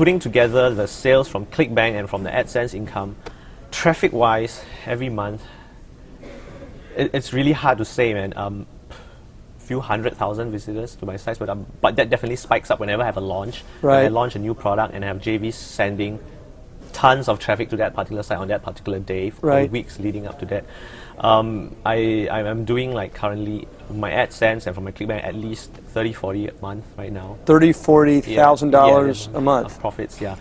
putting together the sales from ClickBank and from the AdSense income, traffic-wise, every month, it's really hard to say, man. Few 100,000 visitors to my sites, but that definitely spikes up whenever I have a launch. Right. When I launch a new product and I have JVs sending tons of traffic to that particular site on that particular day for right. the weeks leading up to that. I'm doing like currently my AdSense and from my ClickBank at least 30-40 a month right now. $30,000-$40,000 a month. Of profits, yeah.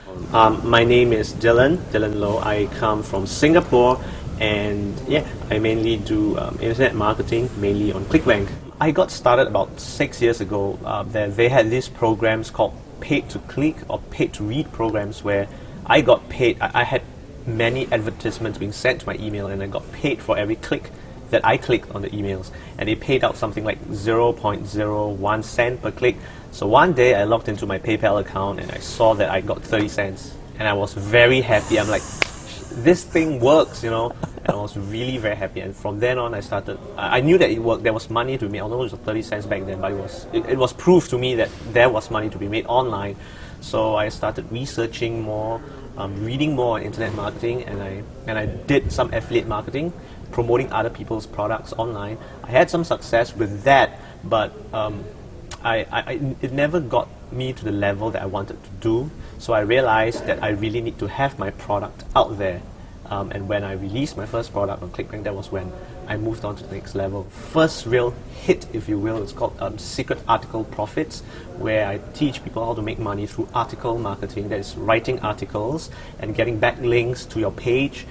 My name is Dylan Low. I come from Singapore, and yeah, I mainly do internet marketing, mainly on ClickBank. I got started about 6 years ago. They had these programs called pay-to-click or pay-to-read programs where I got paid. I had many advertisements being sent to my email, and I got paid for every click that I clicked on the emails, and they paid out something like 0.01 cent per click. So one day I logged into my PayPal account and I saw that I got 30 cents, and I was very happy. I'm like, this thing works, you know. And I was really very happy, and from then on I knew that it worked. There was money to be made, although it was 30 cents back then, but it was proof to me that there was money to be made online. So I started researching more, reading more on internet marketing, and I did some affiliate marketing, promoting other people's products online. I had some success with that, but it never got me to the level that I wanted to do. So I realized that I really need to have my product out there. And when I released my first product on ClickBank, that was when I moved on to the next level. First real hit, if you will, it's called Secret Article Profits, where I teach people how to make money through article marketing. That is writing articles and getting backlinks to your page.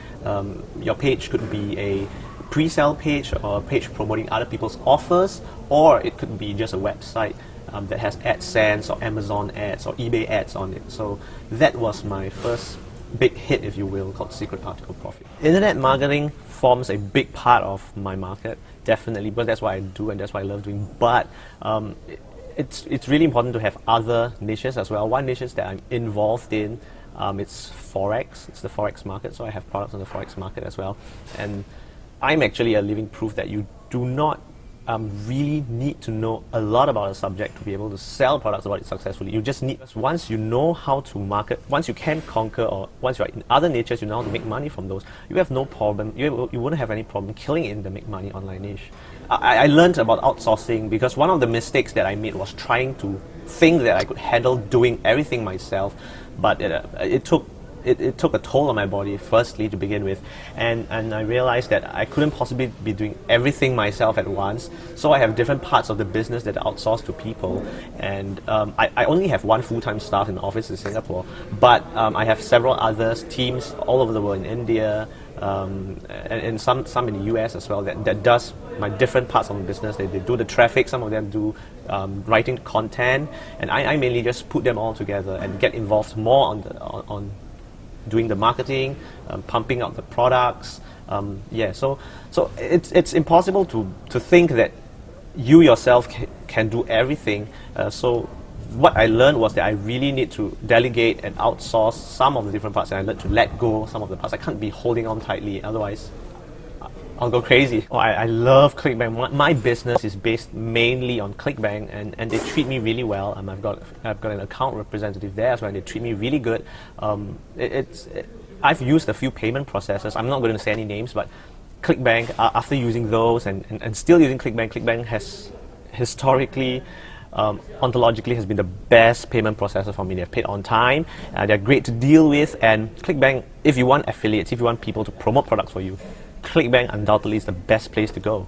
Your page could be a pre-sale page or a page promoting other people's offers, or it could be just a website that has AdSense or Amazon ads or eBay ads on it. So that was my first big hit, if you will, called Secret Article Profit. Internet marketing forms a big part of my market, definitely, because that's what I do and that's what I love doing. But it's really important to have other niches as well. One niche that I'm involved in, it's Forex. It's the Forex market, so I have products on the Forex market as well. And I'm actually a living proof that you do not really need to know a lot about a subject to be able to sell products about it successfully. You just need, once you know how to market, once you can conquer, or once you're in other niches, you know how to make money from those, you have no problem, you wouldn't have any problem killing it in the make money online niche. I learned about outsourcing because one of the mistakes that I made was trying to think that I could handle doing everything myself, but it took a toll on my body, firstly, to begin with, and I realized that I couldn't possibly be doing everything myself at once, so I have different parts of the business that are outsourced to people, and I only have one full-time staff in the office in Singapore, but I have several others, teams all over the world, in India, and some in the US as well, that does my different parts of the business. They do the traffic, some of them do writing content, and I mainly just put them all together and get involved more on doing the marketing, pumping out the products. So it's impossible to think that you yourself can do everything. So what I learned was that I really need to delegate and outsource some of the different parts, and I learned to let go some of the parts. I can't be holding on tightly, otherwise I'll go crazy. I love ClickBank. My business is based mainly on ClickBank, and they treat me really well. I've got an account representative there as well, and they treat me really good. I've used a few payment processors. I'm not going to say any names, but ClickBank, after using those and still using ClickBank has historically, ontologically, has been the best payment processor for me. They've paid on time, they're great to deal with, and ClickBank, if you want affiliates, if you want people to promote products for you, ClickBank undoubtedly is the best place to go.